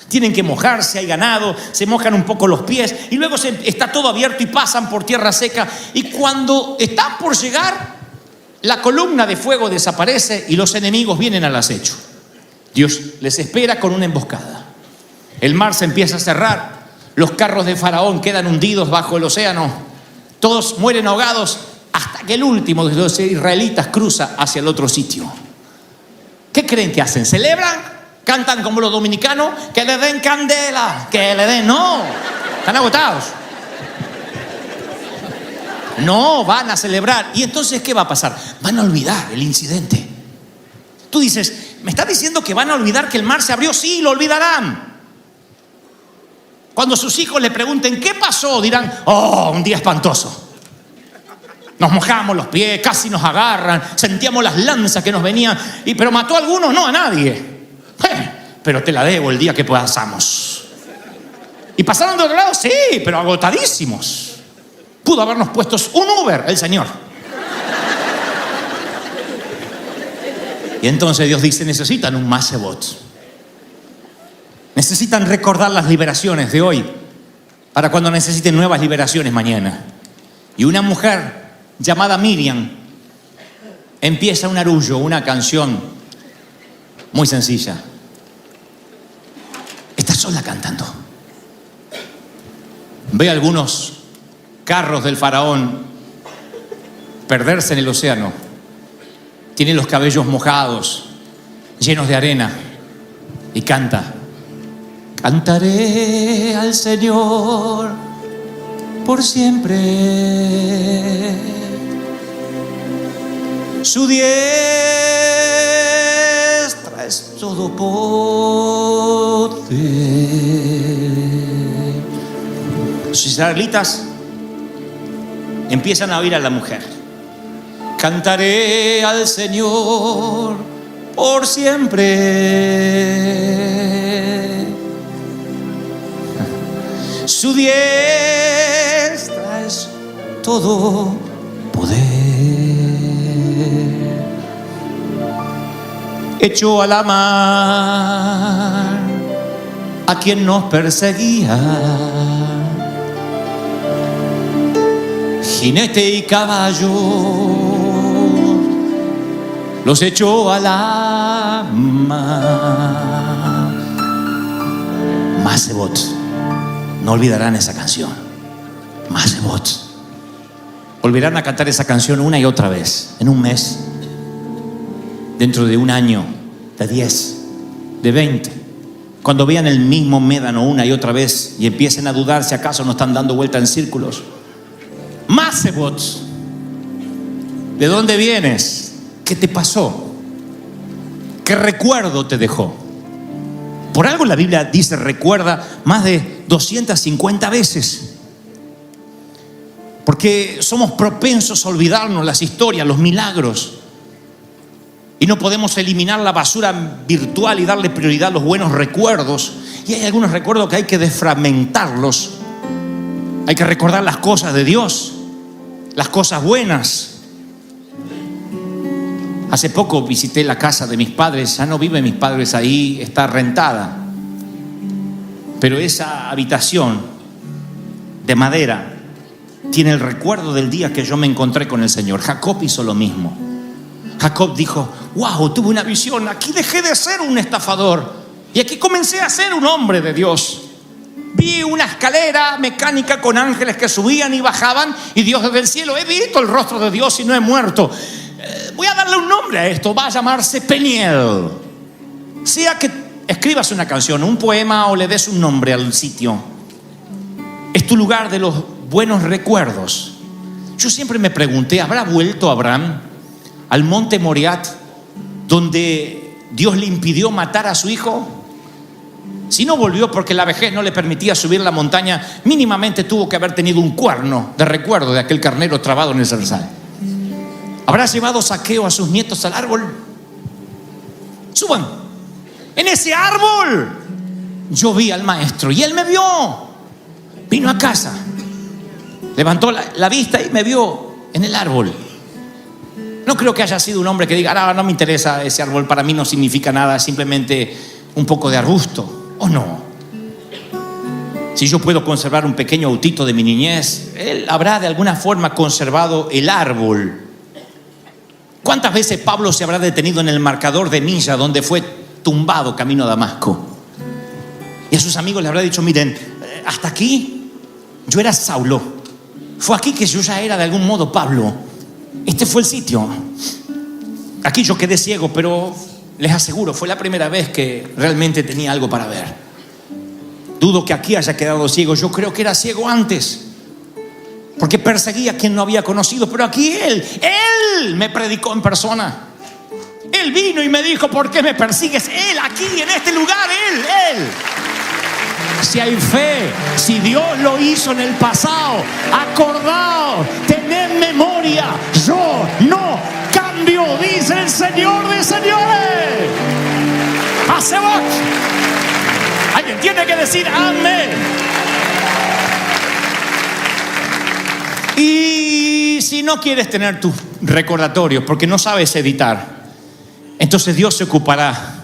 Tienen que mojarse, hay ganado, se mojan un poco los pies y luego está todo abierto y pasan por tierra seca. Y cuando están por llegar, la columna de fuego desaparece y los enemigos vienen al acecho. Dios les espera con una emboscada. El mar se empieza a cerrar, los carros de Faraón quedan hundidos bajo el océano, todos mueren ahogados hasta que el último de los israelitas cruza hacia el otro sitio. ¿Qué creen que hacen? ¿Celebran? ¿Cantan como los dominicanos? ¡Que le den candela! ¡Que le den! ¡No! Están agotados. No, van a celebrar. ¿Y entonces qué va a pasar? Van a olvidar el incidente. Tú dices, ¿me estás diciendo que van a olvidar que el mar se abrió? Sí, lo olvidarán. Cuando sus hijos le pregunten, ¿qué pasó? Dirán, oh, un día espantoso. Nos mojábamos los pies, casi nos agarran, sentíamos las lanzas que nos venían. Pero mató a algunos, no a nadie. Pero te la debo el día que pasamos. ¿Y pasaron de otro lado? Sí, pero agotadísimos. Pudo habernos puesto un Uber, el Señor. Y entonces Dios dice, necesitan un Masebot. Necesitan recordar las liberaciones de hoy para cuando necesiten nuevas liberaciones mañana. Y una mujer llamada Miriam empieza un arrullo, una canción muy sencilla. Está sola cantando. Ve algunos carros del faraón perderse en el océano. Tiene los cabellos mojados, llenos de arena, y canta. Cantaré al Señor por siempre. Su diestra es todo poder. Los israelitas empiezan a oír a la mujer. Cantaré al Señor por siempre. Su diestra es todo poder. Echó a la mar a quien nos perseguía. Jinete y caballo los echó a la mar. Masebot. No olvidarán esa canción. Masebot. Volverán a cantar esa canción una y otra vez. En un mes. Dentro de un año. De 10. De 20. Cuando vean el mismo médano una y otra vez y empiecen a dudar si acaso no están dando vuelta en círculos. Masebot. ¿De dónde vienes? ¿Qué te pasó? ¿Qué recuerdo te dejó? Por algo la Biblia dice recuerda más de 250 veces. Porque somos propensos a olvidarnos las historias, los milagros. Y no podemos eliminar la basura virtual y darle prioridad a los buenos recuerdos. Y hay algunos recuerdos que hay que desfragmentarlos. Hay que recordar las cosas de Dios, las cosas buenas. Hace poco visité la casa de mis padres. Ya no viven mis padres ahí, está rentada. Pero esa habitación de madera tiene el recuerdo del día que yo me encontré con el Señor. Jacob hizo lo mismo. Jacob dijo, wow, tuve una visión. Aquí dejé de ser un estafador y aquí comencé a ser un hombre de Dios. Vi una escalera mecánica con ángeles que subían y bajaban, y Dios desde el cielo, he visto el rostro de Dios y no he muerto. Voy a darle un nombre a esto, va a llamarse Peniel. Sea que escribas una canción, un poema o le des un nombre al sitio, es tu lugar de los buenos recuerdos. Yo siempre me pregunté, ¿habrá vuelto Abraham al monte Moriat donde Dios le impidió matar a su hijo? Si no volvió porque la vejez no le permitía subir la montaña, mínimamente tuvo que haber tenido un cuerno de recuerdo de aquel carnero trabado en el zarzal. ¿Habrá llevado Zaqueo a sus nietos al árbol? Suban. En ese árbol yo vi al maestro y él me vio. Vino a casa, levantó la vista y me vio en el árbol. No creo que haya sido un hombre que diga, no me interesa ese árbol, para mí no significa nada, simplemente un poco de arbusto. ¿O no? Si yo puedo conservar un pequeño autito de mi niñez, él habrá de alguna forma conservado el árbol. ¿Cuántas veces Pablo se habrá detenido en el marcador de milla donde fue tumbado camino a Damasco? Y a sus amigos le habrá dicho, miren, hasta aquí yo era Saulo. Fue aquí que yo ya era de algún modo Pablo. Este fue el sitio. Aquí yo quedé ciego, pero les aseguro, fue la primera vez que realmente tenía algo para ver. Dudo que aquí haya quedado ciego. Yo creo que era ciego antes, porque perseguía a quien no había conocido. Pero aquí Él me predicó en persona. Él vino y me dijo, ¿por qué me persigues? Él aquí, en este lugar, Él. si hay fe, si Dios lo hizo en el pasado, acordaos, tened memoria, yo no cambio, dice el Señor de señores. Hacemos. Alguien tiene que decir amén. Y si no quieres tener tus recordatorios porque no sabes editar, entonces Dios se ocupará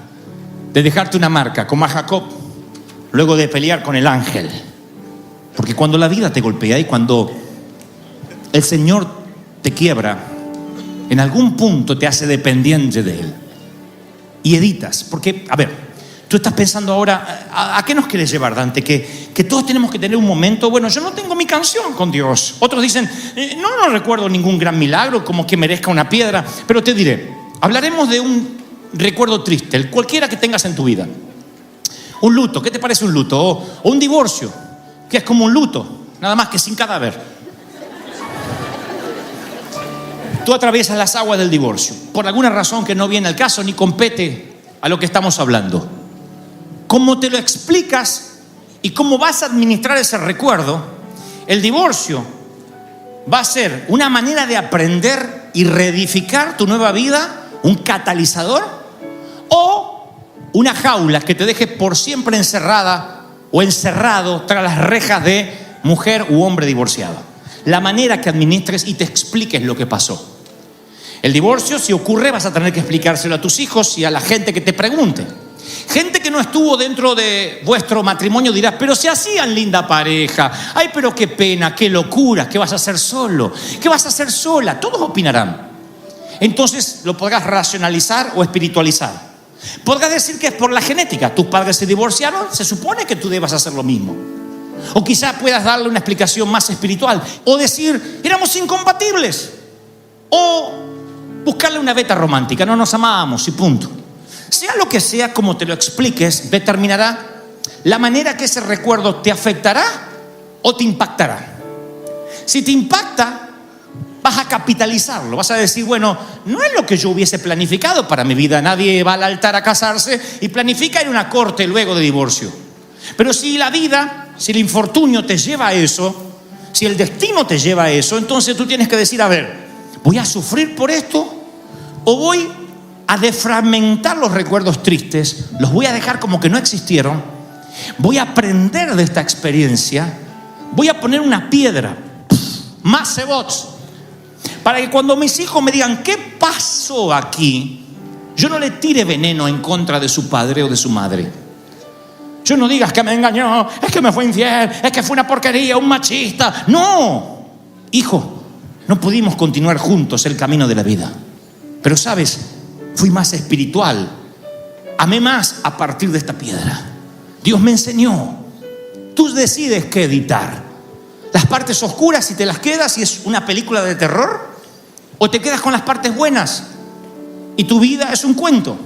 de dejarte una marca, como a Jacob, luego de pelear con el ángel. Porque cuando la vida te golpea y cuando el Señor te quiebra, en algún punto te hace dependiente de Él. Y editas. Porque, a ver, tú estás pensando ahora, ¿a qué nos quieres llevar, Dante? Que todos tenemos que tener un momento. Bueno, yo no tengo mi canción con Dios. Otros dicen, no recuerdo ningún gran milagro como que merezca una piedra. Pero te diré, hablaremos de un recuerdo triste, el cualquiera que tengas en tu vida. Un luto, ¿qué te parece un luto? O un divorcio, que es como un luto, nada más que sin cadáver. Tú atraviesas las aguas del divorcio, por alguna razón que no viene al caso ni compete a lo que estamos hablando. ¿Cómo te lo explicas y cómo vas a administrar ese recuerdo? El divorcio va a ser una manera de aprender y reedificar tu nueva vida, un catalizador, o una jaula que te deje por siempre encerrada o encerrado tras las rejas de mujer u hombre divorciado. La manera que administres y te expliques lo que pasó. El divorcio, si ocurre, vas a tener que explicárselo a tus hijos y a la gente que te pregunte. Gente que no estuvo dentro de vuestro matrimonio dirá, pero se hacían linda pareja. Ay, pero qué pena, qué locura, ¿qué vas a hacer solo? ¿Qué vas a hacer sola? Todos opinarán. Entonces lo podrás racionalizar o espiritualizar. Podrás decir que es por la genética. Tus padres se divorciaron, se supone que tú debas hacer lo mismo. O quizá puedas darle una explicación más espiritual. O decir, éramos incompatibles. O buscarle una beta romántica, no nos amábamos y punto. Sea lo que sea, como te lo expliques, determinará la manera que ese recuerdo te afectará o te impactará. Si te impacta, vas a capitalizarlo, vas a decir, bueno, no es lo que yo hubiese planificado para mi vida. Nadie va al altar a casarse y planifica ir a una corte luego de divorcio. Pero si la vida, si el infortunio te lleva a eso, si el destino te lleva a eso, entonces tú tienes que decir, a ver, ¿voy a sufrir por esto o voy a defragmentar los recuerdos tristes? Los voy a dejar como que no existieron. Voy a aprender de esta experiencia. Voy a poner una piedra, más cebots, para que cuando mis hijos me digan ¿qué pasó aquí?, yo no le tire veneno en contra de su padre o de su madre. Yo no digas que me engañó, es que me fue infiel, es que fue una porquería, un machista. No, hijo, no pudimos continuar juntos el camino de la vida. Pero sabes, fui más espiritual, amé más a partir de esta piedra. Dios me enseñó. Tú decides qué editar. Las partes oscuras, si te las quedas y es una película de terror, o te quedas con las partes buenas y tu vida es un cuento.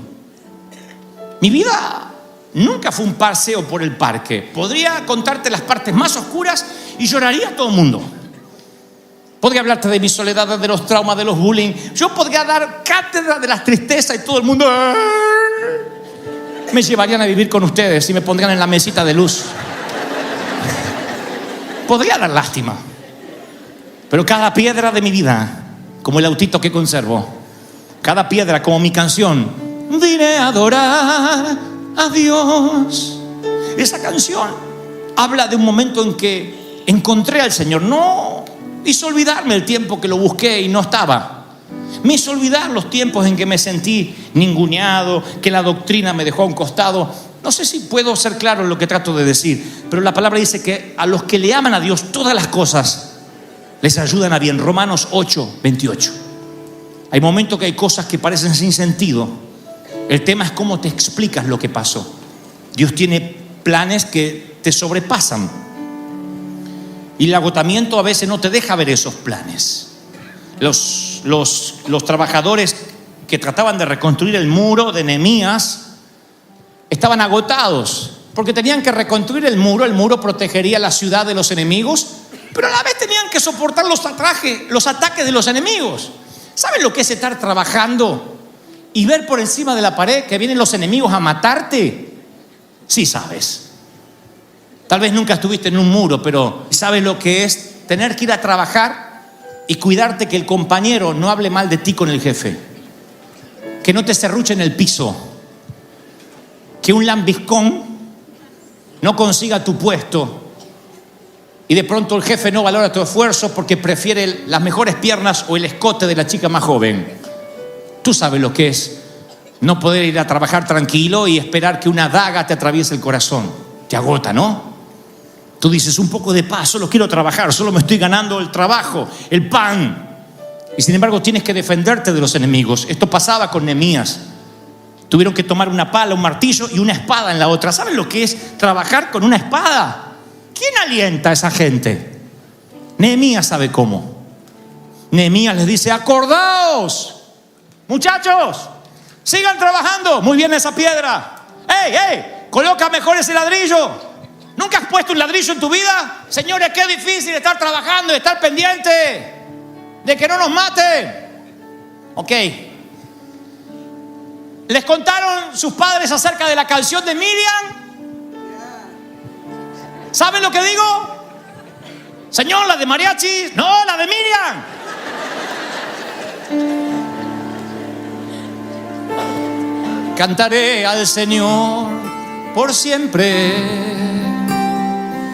Mi vida nunca fue un paseo por el parque. Podría contarte las partes más oscuras y lloraría a todo el mundo. Podría hablarte de mi soledad, de los traumas, de los bullying. Yo podría dar cátedra de las tristezas y todo el mundo me llevarían a vivir con ustedes y me pondrían en la mesita de luz. Podría dar lástima. Pero cada piedra de mi vida, como el autito que conservo, cada piedra como mi canción, vine a adorar a Dios. Esa canción habla de un momento en que encontré al Señor. No hizo olvidarme el tiempo que lo busqué y no estaba. Me hizo olvidar los tiempos en que me sentí ninguneado, que la doctrina me dejó a un costado. No sé si puedo ser claro en lo que trato de decir, pero la palabra dice que a los que le aman a Dios todas las cosas les ayudan a bien. Romanos 8:28. Hay momentos que hay cosas que parecen sin sentido. El tema es cómo te explicas lo que pasó. Dios tiene planes que te sobrepasan. Y el agotamiento a veces no te deja ver esos planes. Los trabajadores que trataban de reconstruir el muro de Nehemías estaban agotados porque tenían que reconstruir el muro protegería la ciudad de los enemigos, pero a la vez tenían que soportar los ataques de los enemigos. ¿Saben lo que es estar trabajando y ver por encima de la pared que vienen los enemigos a matarte? Sí sabes. Tal vez nunca estuviste en un muro, pero ¿sabes lo que es tener que ir a trabajar y cuidarte que el compañero no hable mal de ti con el jefe? Que no te serruche en el piso. Que un lambiscón no consiga tu puesto. Y de pronto el jefe no valora tu esfuerzo porque prefiere las mejores piernas o el escote de la chica más joven. Tú sabes lo que es no poder ir a trabajar tranquilo y esperar que una daga te atraviese el corazón. Te agota, ¿no? Tú dices, un poco de paz, solo quiero trabajar, solo me estoy ganando el trabajo, el pan. Y sin embargo tienes que defenderte de los enemigos. Esto pasaba con Nehemías. Tuvieron que tomar una pala, un martillo y una espada en la otra. ¿Saben lo que es trabajar con una espada? ¿Quién alienta a esa gente? Nehemías sabe cómo. Nehemías les dice, acordaos, muchachos, sigan trabajando. Muy bien esa piedra. ¡Ey! Coloca mejor ese ladrillo. ¿Nunca has puesto un ladrillo en tu vida? Señores, qué difícil estar trabajando y estar pendiente de que no nos maten. Ok. ¿Les contaron sus padres acerca de la canción de Miriam? ¿Saben lo que digo? Señor, la de mariachi. No, la de Miriam. Cantaré al Señor por siempre.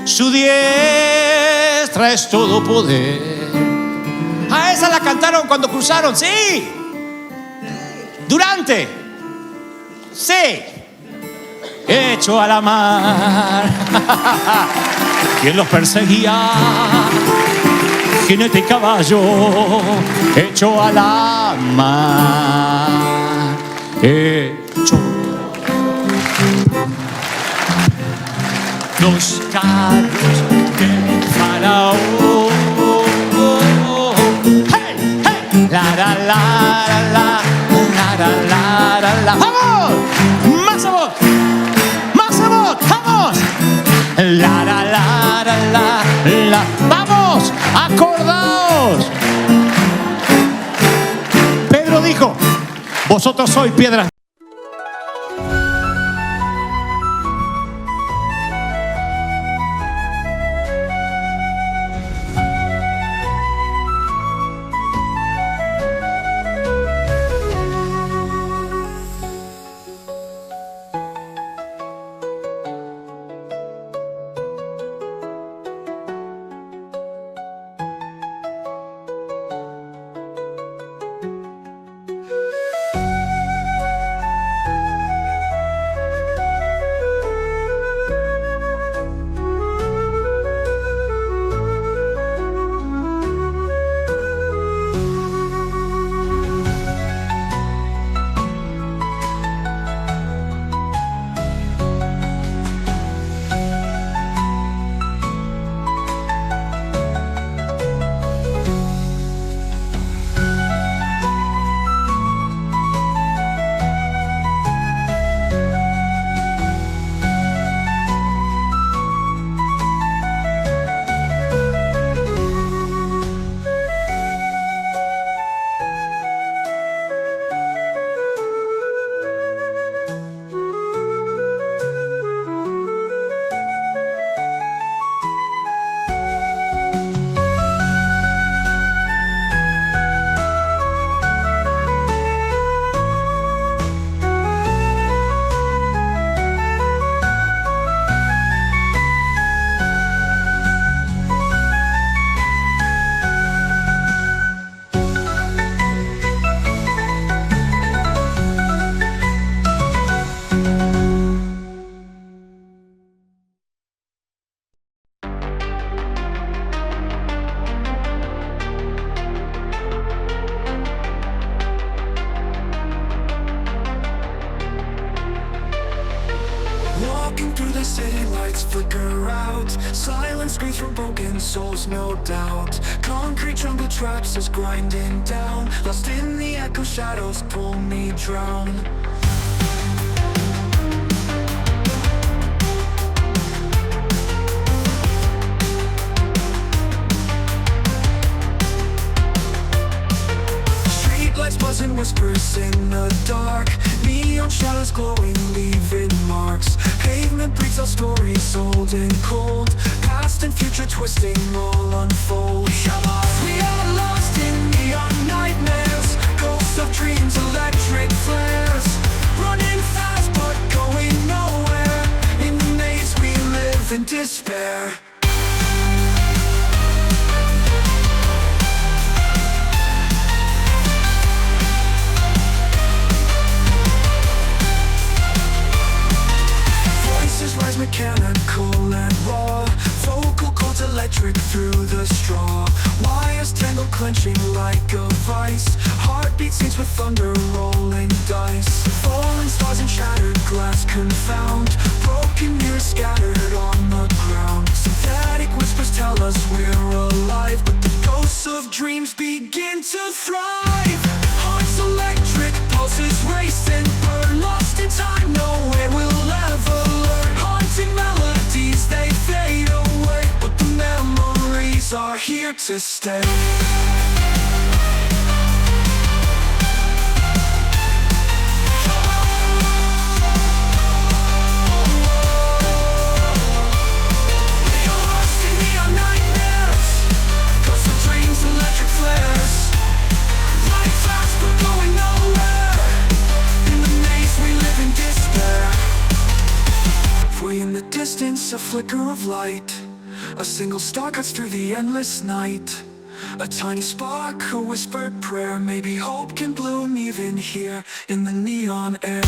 Su diestra es todo poder. A esa la cantaron cuando cruzaron, sí. Durante, sí. Hecho a la mar. ¿Quién los perseguía? Jinete y caballo. Hecho a la mar. Hecho. Los carros del faraón. Hey, hey. La la la la la la la la la. ¡Vamos! ¡Más sabor! ¡Más sabor! ¡Vamos! La la la la la la. ¡Vamos! ¡Acordaos! Pedro dijo, vosotros sois piedras. city lights flicker out. Silence screams from broken souls, no doubt. Concrete jungle traps us grinding down. Lost in the echo, shadows pull me drown. Streetlights buzzing, whispers in the dark. Neon shadows glowing, leaving marks. Pavement breaks our stories old and cold. Past and future twisting all unfold. We are lost in neon nightmares. Ghosts of dreams, electric flares. Running fast but going nowhere. In the maze we live in despair. Rise mechanical and raw. Vocal cords electric through the straw. Wires tangled clenching like a vice. Heartbeat sings with thunder rolling dice. Falling stars and shattered glass confound. Broken mirrors scattered on the ground. Synthetic whispers tell us we're alive, but the ghosts of dreams begin to thrive. Hearts electric, pulses race and burn. Lost in time, nowhere we'll ever learn. Haunting melodies, they fade away, but the memories are here to stay. A flicker of light, a single star cuts through the endless night. A tiny spark, a whispered prayer. Maybe hope can bloom even here in the neon air.